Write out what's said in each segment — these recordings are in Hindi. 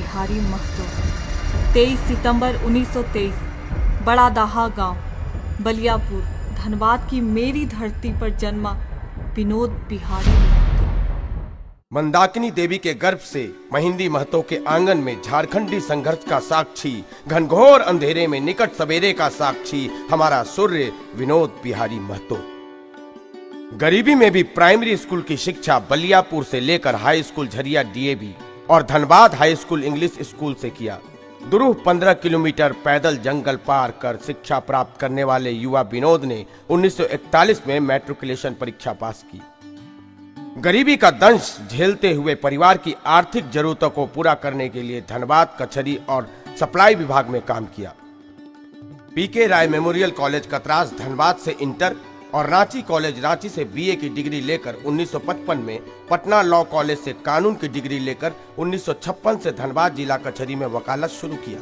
बिहारी महतो। 23 सितंबर 1923, बड़ा दाहा गांव, बलियापुर, धनबाद की मेरी धरती पर जन्मा विनोद बिहारी महतो। मंदाकिनी देवी के गर्भ से महिंदी महतो के आंगन में झारखंडी संघर्ष का साक्षी, घनघोर अंधेरे में निकट सवेरे का साक्षी हमारा सूर्य विनोद बिहारी महतो। गरीबी में भी प्राइमरी स्कूल की शिक्षा बलियापुर से लेकर हाई स्कूल झरिया डीएवी और Dhanbad high school English school से किया। दुरूह 15 किलोमीटर पैदल जंगल पार कर शिक्षा प्राप्त करने वाले युवा विनोद ने 1941 में मैट्रिकुलेशन परीक्षा पास की। गरीबी का दंश झेलते हुए परिवार की आर्थिक जरूरतों को पूरा करने के लिए धनबाद, कचहरी और सप्लाई विभाग में काम किया। पीके राय मेमोरियल कॉलेज कतरास धनबाद से इंटर और रांची कॉलेज रांची से बीए की डिग्री लेकर 1955 में पटना लॉ कॉलेज से कानून की डिग्री लेकर 1956 से धनबाद जिला कचहरी में वकालत शुरू किया।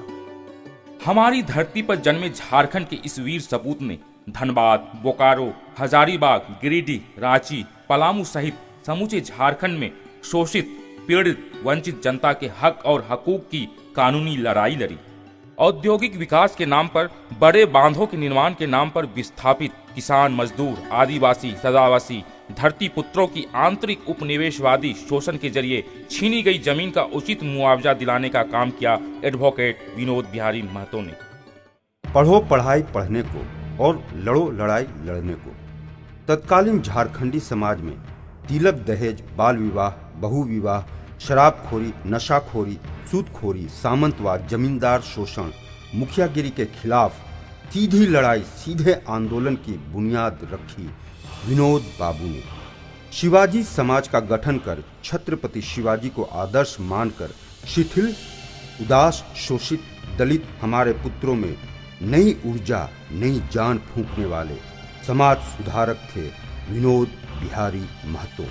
हमारी धरती पर जन्मे झारखंड के इस वीर सपूत ने धनबाद, बोकारो, हजारीबाग, गिरिडीह, रांची, पलामू सहित समूचे झारखंड में शोषित, पीड़ित, वंचित जनता के हक और हकूक की कानूनी लड़ाई लड़ी। औद्योगिक विकास के नाम पर, बड़े बांधों के निर्माण के नाम पर विस्थापित किसान, मजदूर, आदिवासी, सदावासी, धरती पुत्रों की आंतरिक उपनिवेशवादी शोषण के जरिए छीनी गई जमीन का उचित मुआवजा दिलाने का काम किया एडवोकेट विनोद बिहारी महतो ने। पढ़ो पढ़ाई पढ़ने को और लड़ो लड़ाई लड़ने को। तत्कालीन झारखंडी समाज में तिलक दहेज, बाल विवाह, बहु विवाह, शराबखोरी, नशाखोरी, सूदखोरी, सामंतवाद, जमींदार शोषण, मुखियागिरी के खिलाफ सीधी लड़ाई, सीधे आंदोलन की बुनियाद रखी विनोद बाबू ने। शिवाजी समाज का गठन कर छत्रपति शिवाजी को आदर्श मानकर शिथिल, उदास, शोषित, दलित हमारे पुत्रों में नई ऊर्जा, नई जान फूंकने वाले समाज सुधारक थे विनोद बिहारी महतो।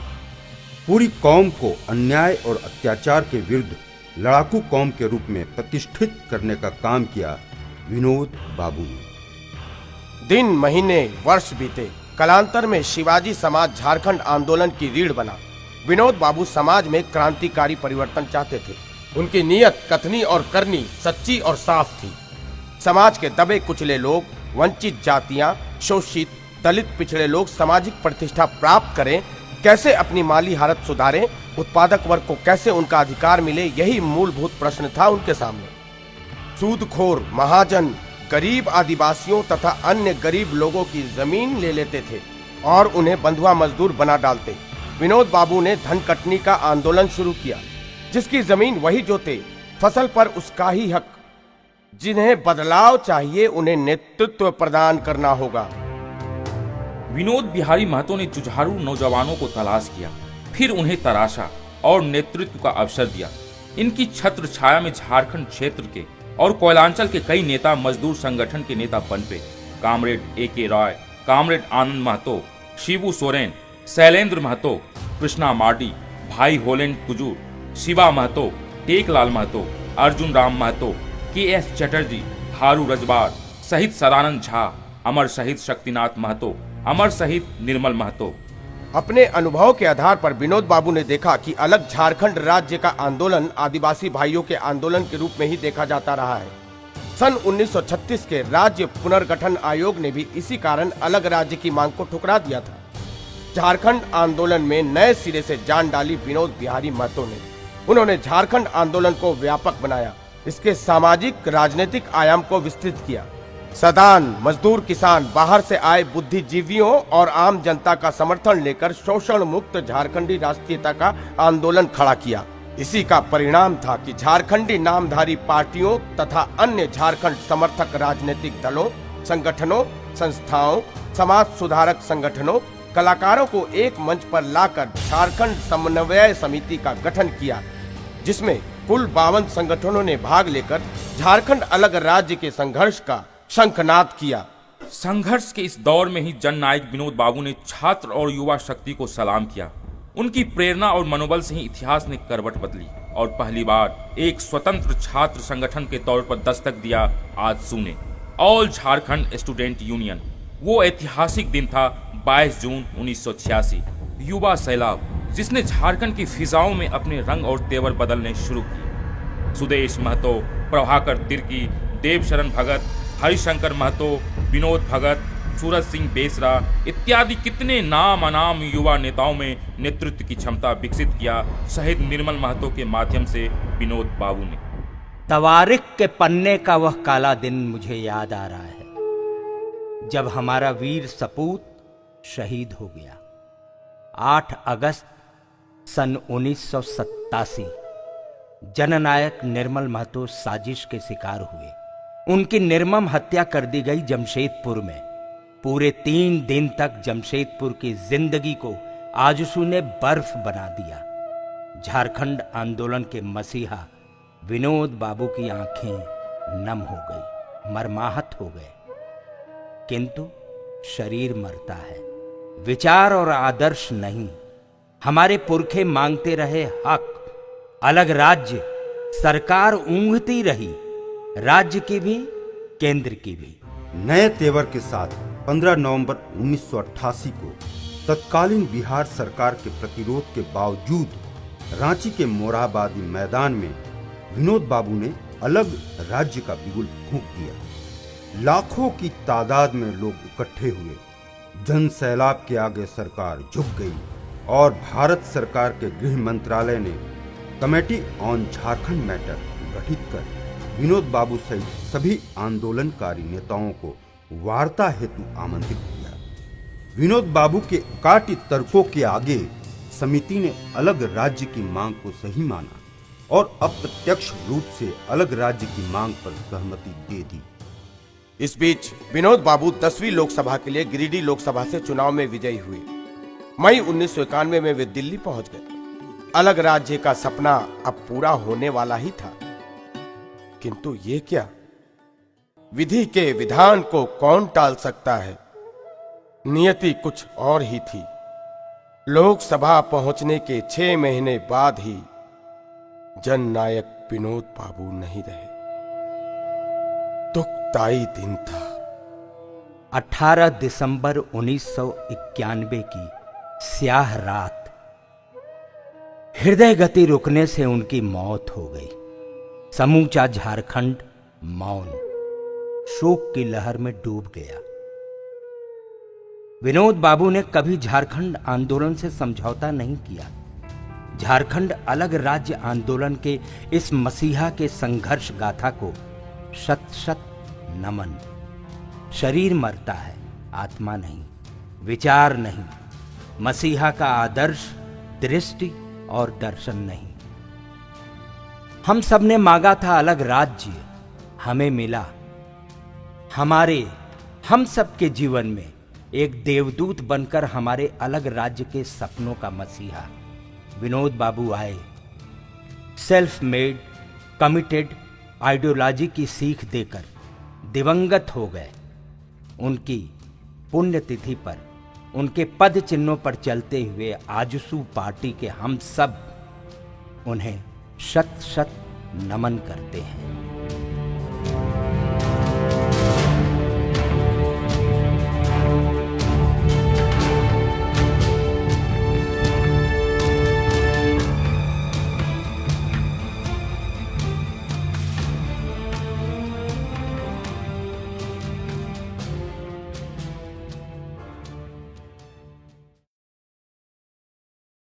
पूरी कौम को अन्याय और अत्याचार के विरुद्ध लड़ाकू कौम के रूप में प्रतिष्ठित करने का काम किया विनोद बाबू ने। दिन, महीने, वर्ष बीते, कालांतर में शिवाजी समाज झारखंड आंदोलन की रीढ़ बना। विनोद बाबू समाज में क्रांतिकारी परिवर्तन चाहते थे। उनकी नीयत कथनी और करनी सच्ची और साफ थी। समाज के दबे कुचले लोग, वंचित जातियां, शोषित, दलित, पिछड़े लोग सामाजिक प्रतिष्ठा प्राप्त करें, कैसे अपनी माली हालत सुधारें, उत्पादक वर्ग को कैसे उनका अधिकार मिले, यही मूलभूत प्रश्न था उनके सामने। सूदखोर महाजन गरीब आदिवासियों तथा अन्य गरीब लोगों की जमीन ले लेते थे और उन्हें बंधुआ मजदूर बना डालते। विनोद बाबू ने धन कटनी का आंदोलन शुरू किया। जिसकी जमीन वही जोते, फसल पर उसका ही हक। जिन्हें बदलाव चाहिए उन्हें नेतृत्व प्रदान करना होगा। विनोद बिहारी महतो ने जुझारू नौजवानों को तलाश किया, फिर उन्हें तराशा और नेतृत्व का अवसर दिया। इनकी छत्र छाया में झारखंड क्षेत्र के और कोयलांचल के कई नेता मजदूर संगठन के नेता पनपे। कामरेड ए.के. रॉय, कामरेड आनंद महतो, शिबू सोरेन, शैलेंद्र महतो, कृष्णा मार्डी, भाई होलेंड कुजूर, शिवा महतो, टेकलाल महतो, अर्जुन राम महतो, के.एस. चटर्जी, हारू रजबार सहित सदानंद झा, अमर शहीद शक्तिनाथ महतो, अमर शहीद निर्मल महतो। अपने अनुभव के आधार पर विनोद बाबू ने देखा कि अलग झारखंड राज्य का आंदोलन आदिवासी भाइयों के आंदोलन के रूप में ही देखा जाता रहा है। सन 1936 के राज्य पुनर्गठन आयोग ने भी इसी कारण अलग राज्य की मांग को ठुकरा दिया था। झारखंड आंदोलन में नए सिरे से जान डाली विनोद बिहारी महतो ने। उन्होंने झारखंड आंदोलन को व्यापक बनाया, इसके सामाजिक राजनीतिक आयाम को विस्तृत किया। सदान, मजदूर, किसान, बाहर से आए बुद्धिजीवियों और आम जनता का समर्थन लेकर शोषण मुक्त झारखंडी राष्ट्रीयता का आंदोलन खड़ा किया। इसी का परिणाम था कि झारखंडी नामधारी पार्टियों तथा अन्य झारखंड समर्थक राजनीतिक दलों, संगठनों, संस्थाओं, समाज सुधारक संगठनों, कलाकारों को एक मंच पर लाकर झारखंड समन्वय समिति का गठन किया, जिसमें कुल 52 संगठनों ने भाग लेकर झारखंड अलग राज्य के संघर्ष का शंखनाद किया। संघर्ष के इस दौर में ही जननायक विनोद बाबू ने छात्र और युवा शक्ति को सलाम किया। उनकी प्रेरणा और मनोबल से ही इतिहास ने करवट बदली और पहली बार एक स्वतंत्र छात्र संगठन के तौर पर दस्तक दिया आजसू ने, ऑल झारखंड स्टूडेंट यूनियन। वो ऐतिहासिक दिन था 22 जून 1986, युवा सैलाब जिसने झारखंड की फिजाओं में अपने रंग और तेवर बदलने शुरू किए। सुदेश महतो, प्रभाकर तिर्की, देवशरण भगत, हरिशंकर महतो, विनोद भगत, सूरज सिंह बेसरा इत्यादि कितने नाम अनाम युवा नेताओं में नेतृत्व की क्षमता विकसित किया शहीद निर्मल महतो के माध्यम से विनोद बाबू ने। तवारीख के पन्ने का वह काला दिन मुझे याद आ रहा है जब हमारा वीर सपूत शहीद हो गया। 8 अगस्त सन 1987 जननायक निर्मल महतो साजिश के शिकार हुए। उनकी निर्मम हत्या कर दी गई जमशेदपुर में। पूरे 3 दिन तक जमशेदपुर की जिंदगी को आजसू ने बर्फ बना दिया। झारखंड आंदोलन के मसीहा विनोद बाबू की आंखें नम हो गई, मरमाहत हो गए। किंतु शरीर मरता है, विचार और आदर्श नहीं। हमारे पुरखे मांगते रहे हक, अलग राज्य, सरकार ऊंघती रही, राज्य की भी केंद्र की भी। नए तेवर के साथ 15 नवंबर 1988 को तत्कालीन बिहार सरकार के प्रतिरोध के बावजूद रांची के मोरहाबादी मैदान में विनोद बाबू ने अलग राज्य का बिगुल फूंक दिया। लाखों की तादाद में लोग इकट्ठे हुए। जन सैलाब के आगे सरकार झुक गई और भारत सरकार के गृह मंत्रालय ने कमेटी ऑन झारखंड मैटर गठित कर विनोद बाबू सहित सभी आंदोलनकारी नेताओं को वार्ता हेतु आमंत्रित किया। विनोद बाबू के काटी तर्कों के आगे समिति ने अलग राज्य की मांग को सही माना और अप्रत्यक्ष रूप से अलग राज्य की मांग पर सहमति दे दी। इस बीच विनोद बाबू 10वीं लोकसभा के लिए गिरिडीह लोकसभा से चुनाव में विजयी हुए। मई 1991 में वे दिल्ली पहुंच गए। अलग राज्य का सपना अब पूरा होने वाला ही था। किंतु ये क्या, विधि के विधान को कौन टाल सकता है। नियति कुछ और ही थी। लोकसभा पहुंचने के 6 महीने बाद ही जननायक विनोद बाबू नहीं रहे। दुखदाई दिन था। 18 दिसंबर 1991 की स्याह रात हृदय गति रुकने से उनकी मौत हो गई। समूचा झारखंड मौन, शोक की लहर में डूब गया। विनोद बाबू ने कभी झारखंड आंदोलन से समझौता नहीं किया। झारखंड अलग राज्य आंदोलन के इस मसीहा के संघर्ष गाथा को शत शत नमन। शरीर मरता है, आत्मा नहीं, विचार नहीं। मसीहा का आदर्श, दृष्टि और दर्शन नहीं। हम सब ने मांगा था अलग राज्य, हमें मिला। हम सब के जीवन में एक देवदूत बनकर हमारे अलग राज्य के सपनों का मसीहा विनोद बाबू आए। सेल्फ मेड, कमिटेड आइडियोलॉजी की सीख देकर दिवंगत हो गए। उनकी पुण्यतिथि पर, उनके पद चिन्हों पर चलते हुए आजसू पार्टी के हम सब उन्हें शत शत नमन करते हैं।